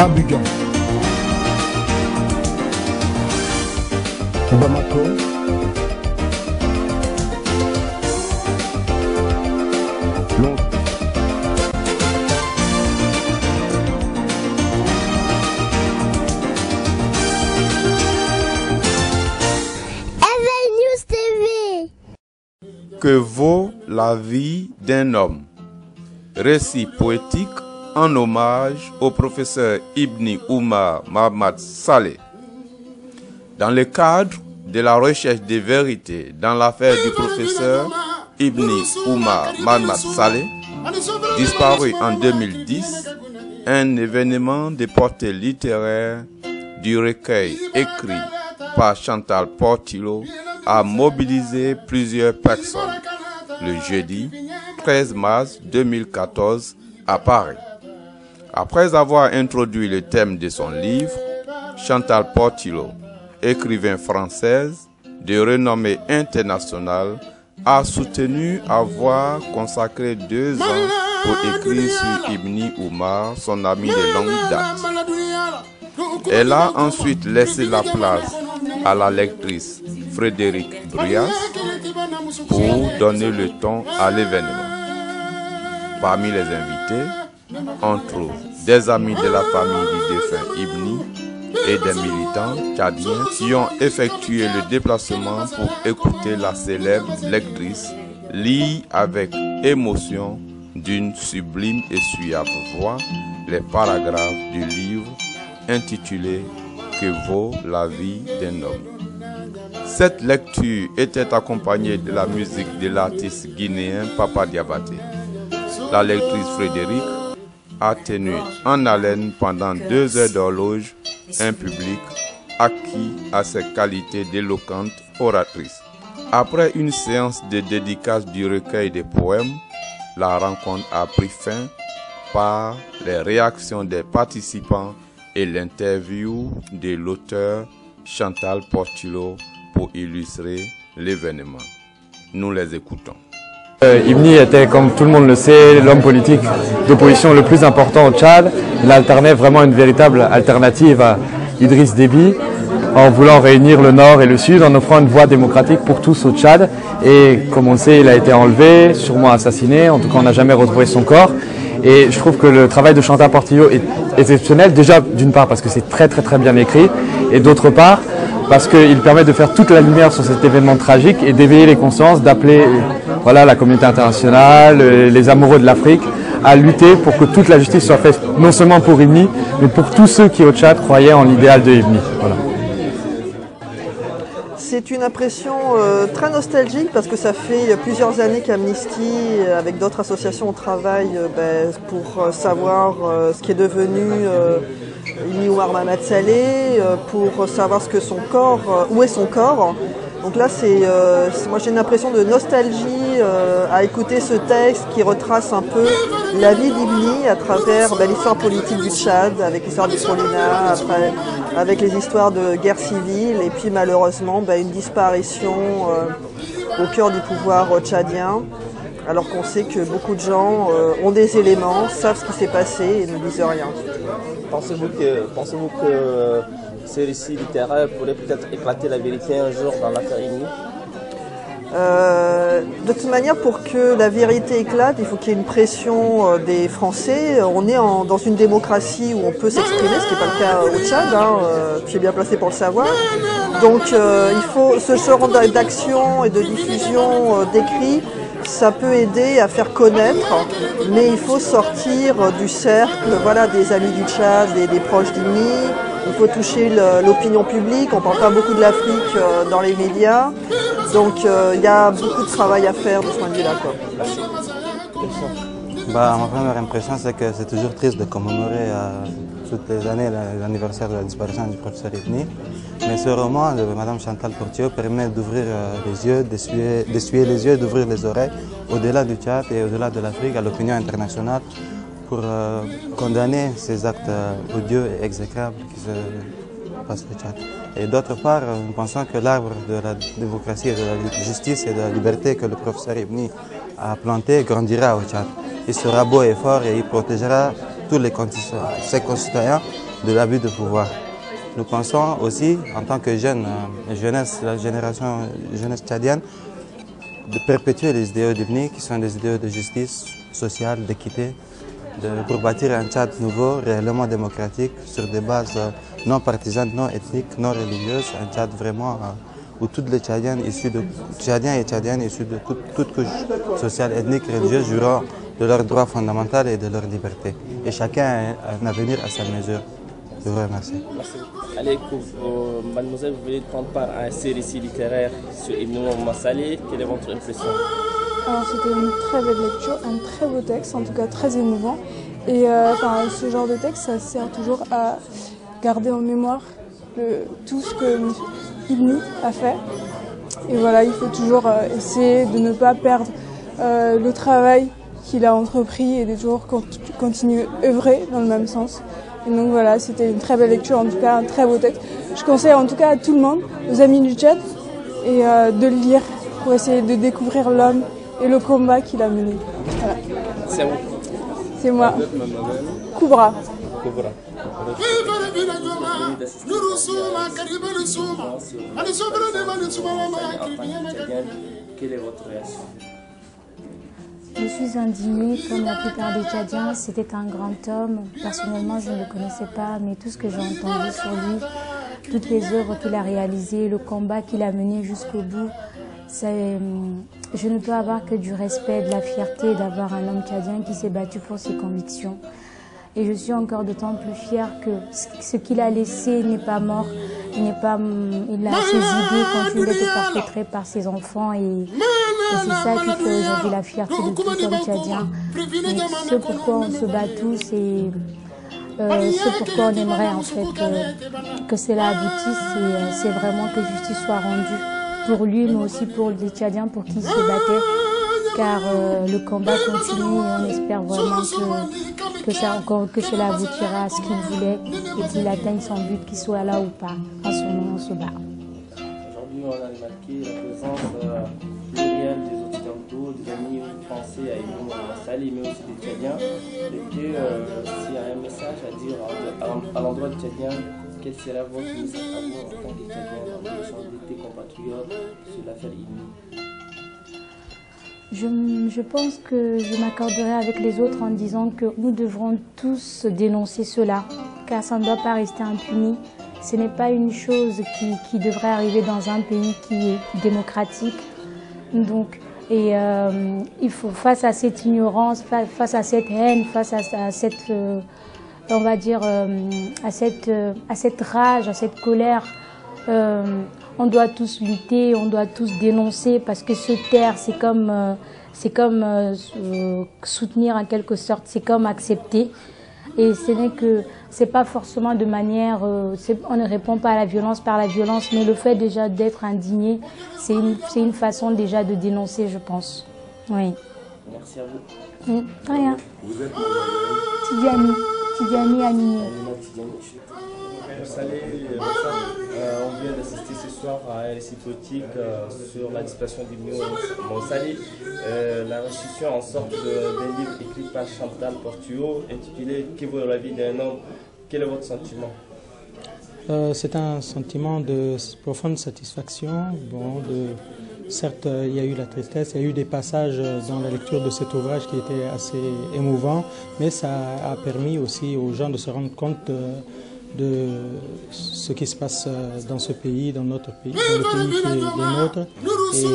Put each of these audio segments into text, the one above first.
Abidjan, Bamako, Londres. Que vaut la vie d'un homme? Récit poétique en hommage au professeur Ibn Oumar Mamad Saleh. Dans le cadre de la recherche des vérités dans l'affaire du professeur Ibn Oumar Mamad Saleh, disparu en 2010, un événement de portée littéraire du recueil écrit par Chantal Portillo a mobilisé plusieurs personnes le jeudi 13 mars 2014 à Paris. Après avoir introduit le thème de son livre, Chantal Portillo, écrivaine française de renommée internationale, a soutenu avoir consacré 2 ans pour écrire sur Ibn Oumar, son ami de longue date. Elle a ensuite laissé la place à la lectrice Frédéric Bruyas pour donner le ton à l'événement. Parmi les invités, on trouve des amis de la famille du défunt Ibni et des militants tchadiens qui ont effectué le déplacement pour écouter la célèbre lectrice lire avec émotion d'une sublime et suave voix les paragraphes du livre intitulé « Que vaut la vie d'un homme ». Cette lecture était accompagnée de la musique de l'artiste guinéen Papa Diabaté. La lectrice Frédéric a tenu en haleine pendant 2 heures d'horloge un public acquis à ses qualités d'éloquente oratrice. Après une séance de dédicace du recueil des poèmes, la rencontre a pris fin par les réactions des participants et l'interview de l'auteur Chantal Portillo pour illustrer l'événement. Nous les écoutons. Ibni était, comme tout le monde le sait, l'homme politique d'opposition le plus important au Tchad. Il alternait vraiment une véritable alternative à Idriss Déby en voulant réunir le Nord et le Sud, en offrant une voie démocratique pour tous au Tchad. Et comme on le sait, il a été enlevé, sûrement assassiné. En tout cas, on n'a jamais retrouvé son corps. Et je trouve que le travail de Chantal Portillo est exceptionnel. Déjà, d'une part, parce que c'est très bien écrit. Et d'autre part, parce qu'il permet de faire toute la lumière sur cet événement tragique et d'éveiller les consciences, d'appeler la communauté internationale, les amoureux de l'Afrique, à lutter pour que toute la justice soit faite, non seulement pour Ibni, mais pour tous ceux qui au Tchad croyaient en l'idéal de Ibni. Voilà. C'est une impression très nostalgique parce que ça fait plusieurs années qu'Amnesty, avec d'autres associations, on travaille pour savoir ce qui est devenu Ibn Oumar Mamad Saleh, pour savoir ce que son corps, où est son corps. Donc là, moi j'ai une impression de nostalgie à écouter ce texte qui retrace un peu la vie d'Ibni à travers l'histoire politique du Tchad, avec l'histoire du Solina, avec les histoires de guerre civile et puis malheureusement une disparition au cœur du pouvoir tchadien, alors qu'on sait que beaucoup de gens ont des éléments, savent ce qui s'est passé et ne disent rien. Pensez-vous que ces récits littéraires pourraient peut-être éclater la vérité un jour dans l'affaire Ibni? De toute manière, pour que la vérité éclate, il faut qu'il y ait une pression des Français. On est dans une démocratie où on peut s'exprimer, ce qui n'est pas le cas au Tchad, tu es bien placé pour le savoir. Donc il faut ce genre d'action et de diffusion d'écrits, ça peut aider à faire connaître, mais il faut sortir du cercle des amis du Tchad, des proches d'Ibni. Il faut toucher l'opinion publique, on ne parle pas beaucoup de l'Afrique dans les médias, donc il y a beaucoup de travail à faire de ce point de vue-là. Ma première impression, c'est que c'est toujours triste de commémorer toutes les années l'anniversaire de la disparition du professeur Ibni. Mais ce roman de Mme Chantal Portillo permet d'ouvrir les yeux, d'essuyer les yeux et d'ouvrir les oreilles au-delà du Tchad et au-delà de l'Afrique à l'opinion internationale pour condamner ces actes odieux et exécrables qui se passent au Tchad. Et d'autre part, nous pensons que l'arbre de la démocratie et de la justice et de la liberté que le professeur Ibni a planté grandira au Tchad. Il sera beau et fort et il protégera tous ses concitoyens de l'abus de pouvoir. Nous pensons aussi, en tant que jeunes, la génération jeunesse tchadienne, de perpétuer les idéaux d'Ibni, qui sont des idéaux de justice sociale, d'équité, pour bâtir un Tchad nouveau, réellement démocratique, sur des bases non partisanes, non ethniques, non religieuses, un Tchad vraiment où tous les Tchadiens et Tchadiennes issus de toutes couches sociales, ethniques, religieuses joueront de leurs droits fondamentaux et de leur liberté. Et chacun a un avenir à sa mesure. Je vous remercie. Merci. Allez, mademoiselle, vous venez de prendre part à un récit littéraire sur Ibn Mohamed Saleh. Quelle est votre impression? Alors c'était une très belle lecture, un très beau texte, en tout cas très émouvant. Et ce genre de texte, ça sert toujours à garder en mémoire tout ce que Ibn a fait. Et voilà, il faut toujours essayer de ne pas perdre le travail qu'il a entrepris et de toujours continuer à œuvrer dans le même sens. Et donc voilà, c'était une très belle lecture, en tout cas un très beau texte. Je conseille en tout cas à tout le monde, aux amis du Tchad, et de le lire pour essayer de découvrir l'homme et le combat qu'il a mené. Voilà. C'est vous. C'est moi. Koubra. Koubra. Quelle est votre réaction? Je suis indignée, comme la plupart des Tchadiens. C'était un grand homme. Personnellement, je ne le connaissais pas, mais tout ce que j'ai entendu sur lui, toutes les œuvres qu'il a réalisées, le combat qu'il a mené jusqu'au bout, je ne peux avoir que du respect, de la fierté d'avoir un homme tchadien qui s'est battu pour ses convictions. Et je suis encore d'autant plus fière que ce qu'il a laissé n'est pas mort. Ses idées continuent d'être perpétrées par ses enfants et c'est ça qui fait aujourd'hui la fierté de tout homme tchadien. Et ce pourquoi on se bat tous et ce pourquoi on aimerait en fait que cela aboutisse, c'est vraiment que justice soit rendue pour lui mais aussi pour les Tchadiens pour qui il se battait. Car le combat continue et on espère vraiment que cela aboutira à ce qu'il voulait et qu'il atteigne son but, qu'il soit là ou pas. En ce moment, on se bat. Aujourd'hui, on a remarqué la présence plurielle des Occidentaux, des amis français à Ibn Mohamed Saleh, mais aussi des Tchadiens. Et que s'il y a un message à dire à l'endroit des Tchadiens, quel sera votre message à vous en tant que Tchadien dans l'échange de tes compatriotes sur l'affaire Ibn? Je pense que je m'accorderai avec les autres en disant que nous devrons tous dénoncer cela, car ça ne doit pas rester impuni. Ce n'est pas une chose qui devrait arriver dans un pays qui est démocratique. Donc, il faut, face à cette ignorance, face à cette haine, face à cette, on va dire, à cette rage, à cette colère, on doit tous lutter, on doit tous dénoncer parce que se taire, c'est comme soutenir en quelque sorte, c'est comme accepter. Et c'est pas forcément de manière, on ne répond pas à la violence par la violence, mais le fait déjà d'être indigné, c'est une façon déjà de dénoncer, je pense. Oui. Merci à vous. Rien. Vous êtes Tidjani Amine. On vient d'assister ce soir à un récit poétique sur la disparition d'Ibn Mohamed Saleh. La restitution en sorte d'un livre écrit par Chantal Portuo intitulé « Que vaut la vie d'un homme ?» Quel est votre sentiment? C'est un sentiment de profonde satisfaction. Certes, il y a eu la tristesse, il y a eu des passages dans la lecture de cet ouvrage qui étaient assez émouvants, mais ça a permis aussi aux gens de se rendre compte de ce qui se passe dans ce pays, dans notre pays, dans le pays qui est le nôtre. Et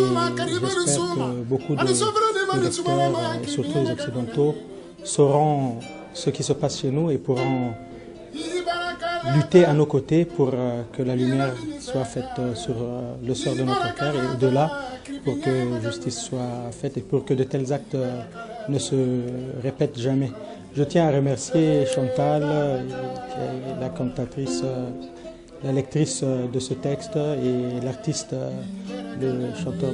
j'espère que beaucoup de lecteurs, et surtout les Occidentaux, sauront ce qui se passe chez nous et pourront lutter à nos côtés pour que la lumière soit faite sur le sort de notre terre et au-delà, pour que justice soit faite et pour que de tels actes ne se répètent jamais. Je tiens à remercier Chantal, qui est la cantatrice, la lectrice de ce texte, et l'artiste, le chanteur,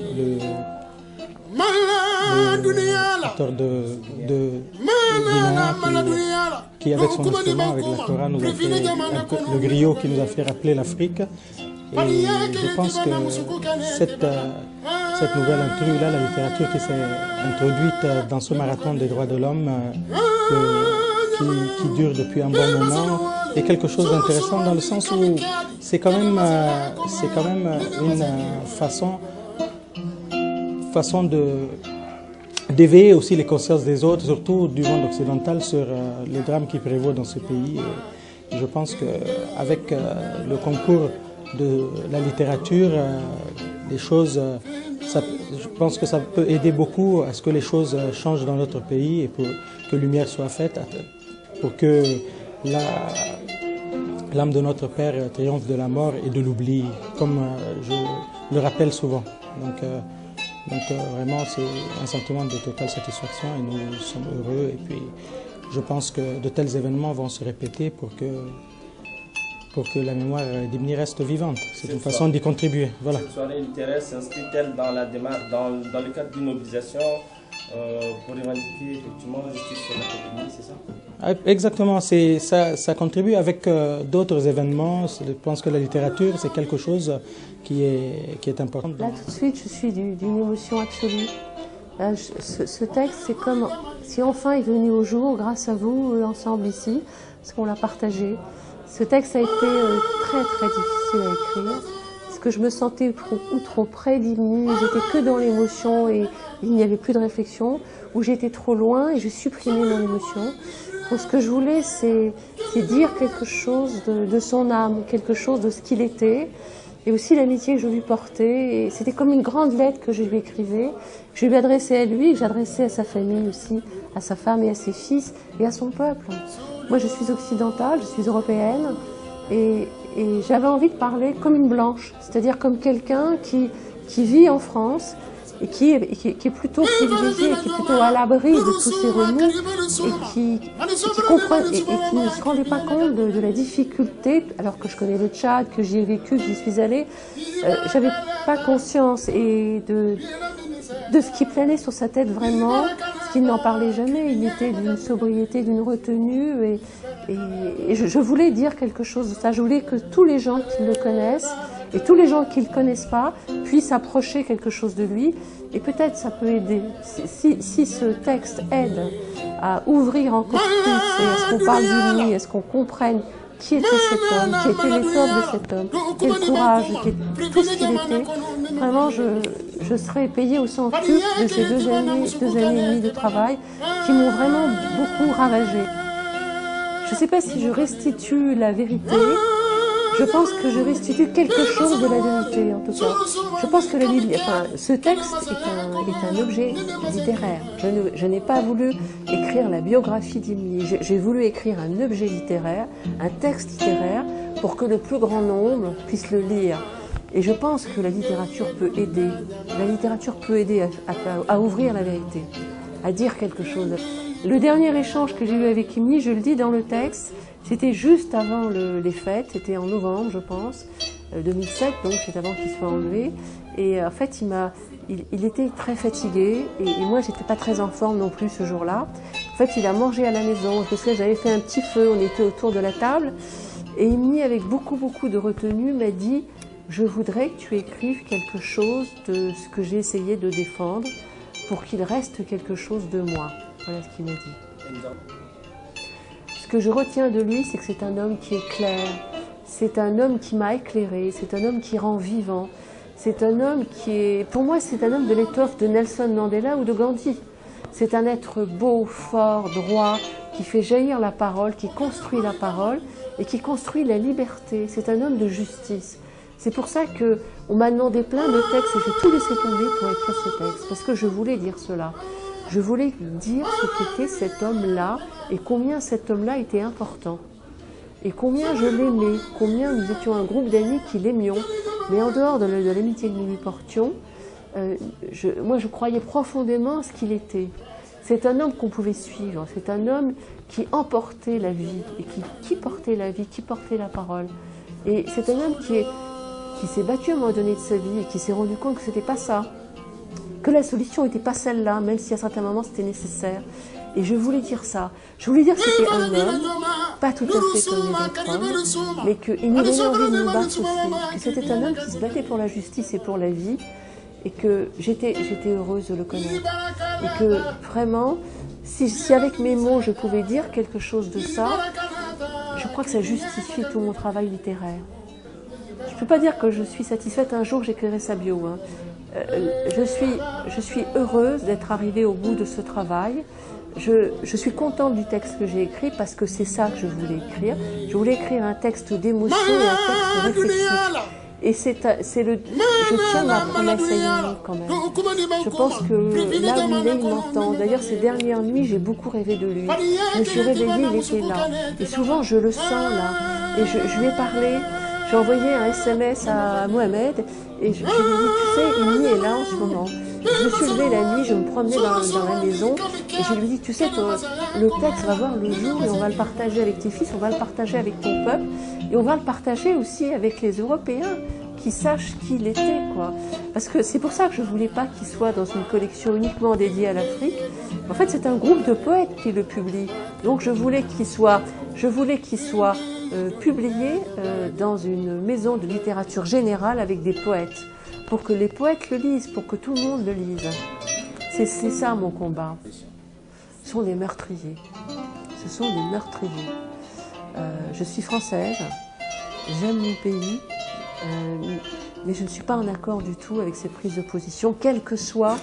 l'auteur de Guinea, qui avec son instrument, avec la Torah, nous a fait le griot qui nous a fait rappeler l'Afrique. Et je pense que cette nouvelle intrus-là, la littérature qui s'est introduite dans ce marathon des droits de l'homme, qui dure depuis un bon moment, est quelque chose d'intéressant dans le sens où c'est quand même une façon d'éveiller aussi les consciences des autres, surtout du monde occidental, sur les drames qui prévaut dans ce pays. Et je pense qu'avec le concours de la littérature, les choses, je pense que ça peut aider beaucoup à ce que les choses changent dans notre pays et pour que lumière soit faite, pour que l'âme de notre Père triomphe de la mort et de l'oubli, comme je le rappelle souvent. Donc vraiment, c'est un sentiment de totale satisfaction et nous sommes heureux. Et puis, je pense que de tels événements vont se répéter pour que la mémoire d'Ibni reste vivante. C'est une façon d'y contribuer. Voilà. Cette soirée littéraire s'inscrit-elle dans la démarche, dans le cadre d'une mobilisation pour revendiquer effectivement la justice sur la République, c'est ça? Exactement, ça contribue avec d'autres événements. Je pense que la littérature, c'est quelque chose qui est important. Là, tout de suite, je suis d'une émotion absolue. Ce texte, c'est comme si enfin est venu au jour grâce à vous, ensemble ici, parce qu'on l'a partagé. Ce texte a été très très difficile à écrire, parce que je me sentais trop près d'Ibni, j'étais que dans l'émotion et il n'y avait plus de réflexion, ou j'étais trop loin et je supprimais mon émotion. Donc ce que je voulais, c'est dire quelque chose de son âme, quelque chose de ce qu'il était, et aussi l'amitié que je lui portais. Et c'était comme une grande lettre que je lui écrivais. Je lui adressais à lui, que j'adressais à sa famille aussi, à sa femme et à ses fils, et à son peuple. Moi, je suis occidentale, je suis européenne, et j'avais envie de parler comme une blanche, c'est-à-dire comme quelqu'un qui vit en France, et qui est plutôt privilégié, qui est plutôt à l'abri de tous ces remous, et qui comprend et qui ne se rendait pas compte de la difficulté, alors que je connais le Tchad, que j'y ai vécu, que j'y suis allée, j'avais pas conscience et de ce qui planait sur sa tête vraiment, parce qu'il n'en parlait jamais, il était d'une sobriété, d'une retenue, et je voulais dire quelque chose de ça, je voulais que tous les gens qui le connaissent, et tous les gens qui ne le connaissent pas puissent approcher quelque chose de lui, et peut-être ça peut aider. Si ce texte aide à ouvrir encore plus, et à ce qu'on parle de lui, à ce qu'on comprenne qui était cet homme, qui était l'étoffe de cet homme, quel courage, tout ce qu'il était, vraiment je serais payée au centuple de ces deux années et demie de travail qui m'ont vraiment beaucoup ravagée. Je ne sais pas si je restitue la vérité. Je pense que je restitue quelque chose de la vérité, en tout cas. Je pense que ce texte est un objet littéraire. Je n'ai pas voulu écrire la biographie d'Ibni. J'ai voulu écrire un objet littéraire, un texte littéraire, pour que le plus grand nombre puisse le lire. Et je pense que la littérature peut aider. La littérature peut aider à ouvrir la vérité, à dire quelque chose. Le dernier échange que j'ai eu avec Ibni, je le dis dans le texte, c'était juste avant les fêtes, c'était en novembre, je pense, 2007, donc c'est avant qu'il soit enlevé. Et en fait, il était très fatigué, et moi, j'étais pas très en forme non plus ce jour-là. En fait, il a mangé à la maison, parce que j'avais fait un petit feu, on était autour de la table, et Ibni, avec beaucoup de retenue, m'a dit « Je voudrais que tu écrives quelque chose de ce que j'ai essayé de défendre, pour qu'il reste quelque chose de moi. » Voilà ce qu'il m'a dit. Ce que je retiens de lui, c'est que c'est un homme qui est clair, c'est un homme qui m'a éclairé, c'est un homme qui rend vivant, c'est un homme qui est... Pour moi, c'est un homme de l'étoffe de Nelson Mandela ou de Gandhi. C'est un être beau, fort, droit, qui fait jaillir la parole, qui construit la parole et qui construit la liberté. C'est un homme de justice. C'est pour ça qu'on m'a demandé plein de textes et j'ai tout laissé tomber pour écrire ce texte, parce que je voulais dire cela. Je voulais dire ce qu'était cet homme-là et combien cet homme-là était important. Et combien je l'aimais, combien nous étions un groupe d'amis qui l'aimions. Mais en dehors de l'amitié que nous lui portions, moi je croyais profondément ce qu'il était. C'est un homme qu'on pouvait suivre, c'est un homme qui emportait la vie, et qui portait la vie, qui portait la parole. Et c'est un homme qui s'est battu à un moment donné de sa vie et qui s'est rendu compte que c'était pas ça. Que la solution n'était pas celle-là, même si à certains moments c'était nécessaire. Et je voulais dire ça. Je voulais dire que c'était un homme, pas tout à fait comme les autres hommes, mais qu'il nous donnait envie de nous battre aussi. Que c'était un homme qui se battait pour la justice et pour la vie, et que j'étais heureuse de le connaître. Et que vraiment, si avec mes mots je pouvais dire quelque chose de ça, je crois que ça justifie tout mon travail littéraire. Je ne peux pas dire que je suis satisfaite, un jour j'écrirai sa bio. Hein. Je suis heureuse d'être arrivée au bout de ce travail. Je suis contente du texte que j'ai écrit parce que c'est ça que je voulais écrire. Je voulais écrire un texte d'émotion et un texte réflexif. Et je tiens ma promesse à Yoni quand même. Je pense que là où il est, il m'entend. D'ailleurs, ces dernières nuits, j'ai beaucoup rêvé de lui. Je me suis réveillée, il était là. Et souvent, je le sens là. Et je lui ai parlé. J'ai envoyé un SMS à Mohamed et je lui ai dit, tu sais, Yoni est là en ce moment. Je me suis levée la nuit, je me promenais dans la maison et je lui ai dit, tu sais, le texte va voir le jour et on va le partager avec tes fils, on va le partager avec ton peuple et on va le partager aussi avec les Européens qui sachent qui il était, quoi. Parce que c'est pour ça que je voulais pas qu'il soit dans une collection uniquement dédiée à l'Afrique. En fait, c'est un groupe de poètes qui le publie. Donc je voulais qu'il soit publié dans une maison de littérature générale avec des poètes, pour que les poètes le lisent, pour que tout le monde le lise. C'est ça mon combat. Ce sont des meurtriers. Ce sont des meurtriers. Je suis française, j'aime mon pays, mais je ne suis pas en accord du tout avec ces prises de position, quel que soit,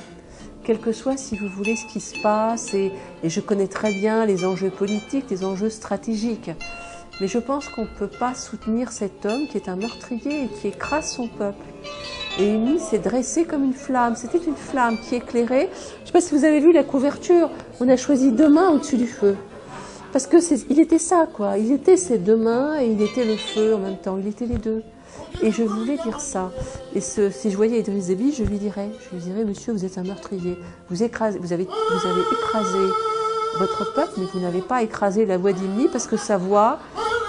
si vous voulez, ce qui se passe, et je connais très bien les enjeux politiques, les enjeux stratégiques. Mais je pense qu'on ne peut pas soutenir cet homme qui est un meurtrier et qui écrase son peuple. Et Yoni s'est dressé comme une flamme. C'était une flamme qui éclairait. Je ne sais pas si vous avez vu la couverture. On a choisi deux mains au-dessus du feu. Parce que il était ça, quoi. Il était ces deux mains et il était le feu en même temps. Il était les deux. Et je voulais dire ça. Et si je voyais Idriss Déby, je lui dirais, monsieur, vous êtes un meurtrier. Vous avez écrasé votre peuple, mais vous n'avez pas écrasé la voix d'Yoni parce que sa voix,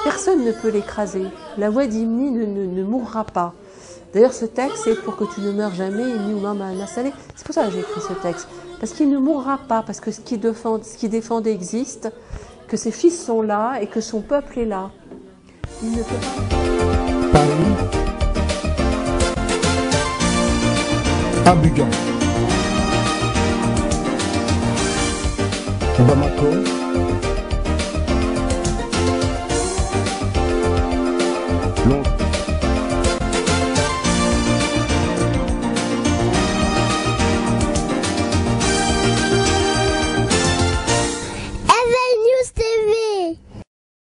personne ne peut l'écraser. La voix d'Yoni ne mourra pas. D'ailleurs, ce texte, c'est pour que tu ne meurs jamais, Yoni Oumar Mahama Saleh. C'est pour ça que j'ai écrit ce texte. Parce qu'il ne mourra pas, parce que ce qu'il défendait existe, que ses fils sont là et que son peuple est là. Il ne peut pas... Paris, Abidjan, Bamako, Londres.